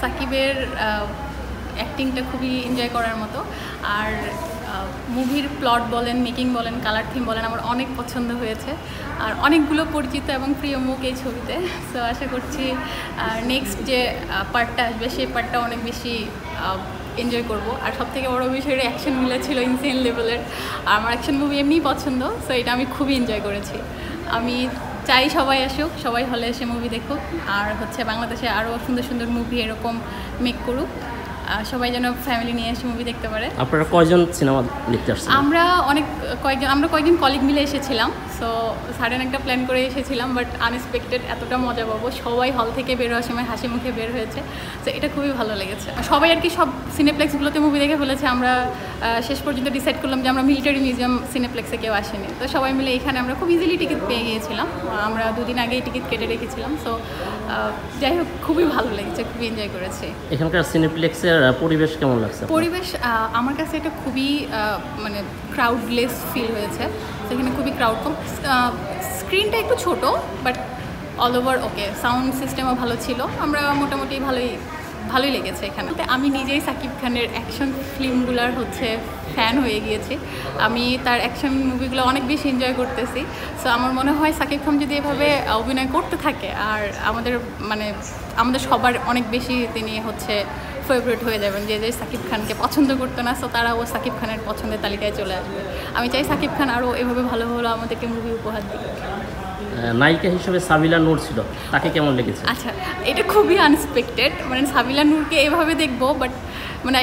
সাকিবের অ্যাক্টিংটা খুবই এনজয় করার মতো। আর মুভির প্লট বলেন, মেকিং বলেন, কালার থিম বলেন, আমার অনেক পছন্দ হয়েছে। আর অনেকগুলো পরিচিত এবং প্রিয় মুখ এই ছবিতে। সো আশা করছি নেক্সট যে পার্টটা আসবে সেই পার্টটা অনেক বেশি এনজয় করব। আর সবথেকে বড় বিষয় অ্যাকশনগুলো ছিল ইনসেন লেভেলের। আমার অ্যাকশন মুভি এমনিই পছন্দ, সো এটা আমি খুবই এনজয় করেছি। আমি চাই সবাই আসুক, সবাই হলে এসে মুভি দেখুক। আর বাংলাদেশে আরও সুন্দর সুন্দর মুভি এরকম মেক করুক, সবাই যেন ফ্যামিলি নিয়ে এসে মুভি দেখতে পারে। আপনারা কয়জন সিনেমা দেখতে আসছেন? আমরা কয়েকজন কলিগ মিলে এসেছিলাম। সো সাডেন একটা প্ল্যান করে এসেছিলাম, বাট আনএক্সপেক্টেড এতটা মজা পাবো। সবাই হল থেকে বের হওয়ার সময় হাসি মুখে বের হয়েছে। সো এটা খুবই ভালো লেগেছে। সবাই আর কি সব সিনেপ্লেক্সগুলোতে মুভি দেখে ফেলেছে। আমরা শেষ পর্যন্ত ডিসাইড করলাম যে আমরা মিলিটারি মিউজিয়াম সিনেপ্লেক্সে কেউ আসেনি। তো সবাই মিলে এখানে আমরা খুব ইজিলি টিকিট পেয়ে গিয়েছিলাম। আমরা 2 দিন আগেই টিকিট কেটে রেখেছিলাম। সো যাই হোক, খুবই ভালো লেগেছে, খুবই এনজয় করেছি। এখানকার সিনেপ্লেক্সের পরিবেশ কেমন লাগছে? পরিবেশ আমার কাছে এটা খুবই মানে ক্রাউডলেস ফিল হয়েছে। সেখানে খুবই ক্রাউড কম, স্ক্রিনটা একটু ছোট, but all over okay. Sound সিস্টেমও ভালো ছিল। আমরা মোটামুটি ভালোই লেগেছে এখানে। আমি নিজেই সাকিব খানের অ্যাকশন ফিল্মগুলোর ফ্যান হয়ে গিয়েছি। আমি তার অ্যাকশন মুভিগুলো অনেক বেশি এনজয় করতেছি। সো আমার মনে হয় সাকিব খান যদি এভাবে অভিনয় করতে থাকে, আর আমাদের সবার অনেক বেশি তিনি ফেভারিট হয়ে যাবেন। যে সাকিব খানকে পছন্দ করতো না, সো তারাও সাকিব খানের পছন্দের তালিকায় চলে আসবে। আমি চাই সাকিব খান আরও এভাবে ভালো আমাদেরকে মুভি উপহার দিক। নায়িকা হিসেবে সাবিলা নূর ছিল, তাকে কেমন লেগেছে? আচ্ছা, এটা খুবই আনএক্সপেক্টেড। সাবিলা নূরকে এভাবে দেখবো, বাট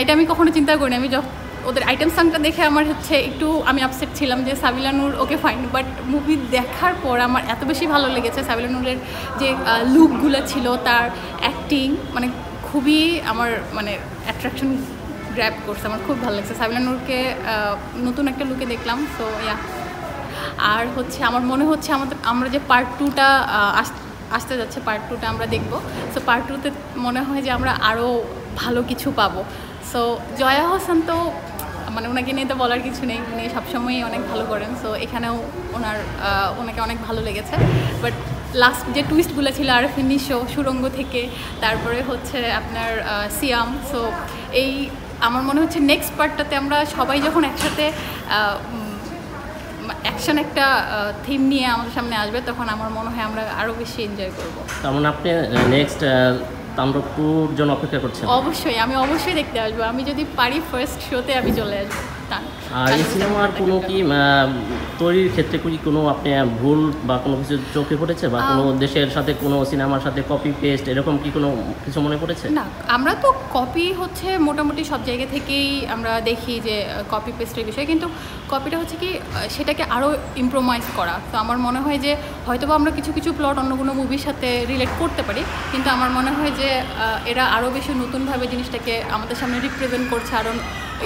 এটা আমি কখনো চিন্তা করিনি। আমি ওদের আইটেম সংটা দেখে আমার একটু আমি আপসেট ছিলাম যে সাবিলা নূর ওকে ফাইন, বাট মুভি দেখার পর আমার এত বেশি ভালো লেগেছে। সাবিলা নূরের যে লুকগুলো ছিল, তার অ্যাক্টিং খুবই আমার অ্যাট্রাকশন গ্র্যাব করছে। আমার খুব ভালো লাগছে। সাবিলা নূরকে নতুন একটা লুকে দেখলাম। সো আর আমার মনে হচ্ছে আমরা যে পার্ট 2টা আসতে যাচ্ছে, পার্ট 2টা আমরা দেখব। সো পার্ট 2তে মনে হয় যে আমরা আরও ভালো কিছু পাবো। সো জয়া হোসেন তো ওনাকে নিয়ে তো বলার কিছু নেই, উনি সবসময়ই অনেক ভালো করেন। সো এখানেও ওনাকে অনেক ভালো লেগেছে। বাট লাস্ট যে টুইস্টগুলো ছিল আরফিনি শো, সুরঙ্গ থেকে, তারপরে আপনার সিয়াম। সো আমার মনে হচ্ছে নেক্সট পার্টটাতে আমরা সবাই যখন একসাথে অ্যাকশন একটা থিম নিয়ে আমাদের সামনে আসবে, তখন আমার মনে হয় আমরা আরও বেশি এনজয় করবো। তার মানে আপনি নেক্সট তাণ্ডব 2-র জন্য অপেক্ষা করছেন? অবশ্যই, আমি অবশ্যই দেখতে আসবো। আমি যদি পারি ফার্স্ট শোতে আমি চলে আসবো। আর এই সিনেমার কোনো কি তৈরির ক্ষেত্রে কোনো আপনি ভুল বা কোনো কিছু চোখে পড়েছে, বা কোনো দেশের সাথে কোনো সিনেমার সাথে কপি পেস্ট এরকম কি কোনো কিছু মনে পড়েছে? না, আমরা তো কপি মোটামুটি সব জায়গা থেকেই আমরা দেখি যে কপি পেস্টের বিষয়, কিন্তু কপিটা কি সেটাকে আরও ইমপ্রোভাইজ করা। তো আমার মনে হয় যে হয়তোবা আমরা কিছু কিছু প্লট অন্য কোনো মুভির সাথে রিলেট করতে পারি, কিন্তু আমার মনে হয় যে এরা আরও বেশি নতুনভাবে জিনিসটাকে আমাদের সামনে রিপ্রেজেন্ট করছে আরও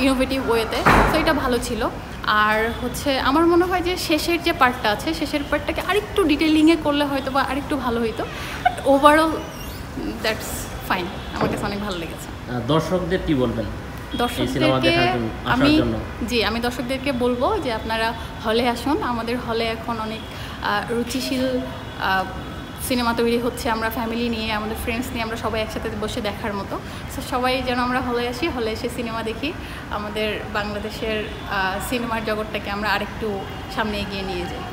ইনোভেটিভ ওয়েতে। তো এটা ভালো ছিল। আর আমার মনে হয় যে শেষের যে পার্টটা আছে, শেষের পার্টটাকে আরেকটু ডিটেলিংয়ে করলে হয়তো বা আরেকটু ভালো হইতো। But overall that's fine. আমার কাছে অনেক ভালো লেগেছে। দর্শকদের কি বলবেন? আমি দর্শকদেরকে বলবো যে আপনারা হলে আসুন। আমাদের হলে এখন অনেক রুচিশীল সিনেমা তৈরি হচ্ছে। আমরা ফ্যামিলি নিয়ে, আমাদের ফ্রেন্ডস নিয়ে আমরা সবাই একসাথে বসে দেখার মতো। সো সবাই যেন আমরা হলে আসি, হলে এসে সিনেমা দেখি, আমাদের বাংলাদেশের সিনেমার জগৎটাকে আমরা আরেকটু সামনে এগিয়ে নিয়ে যাই।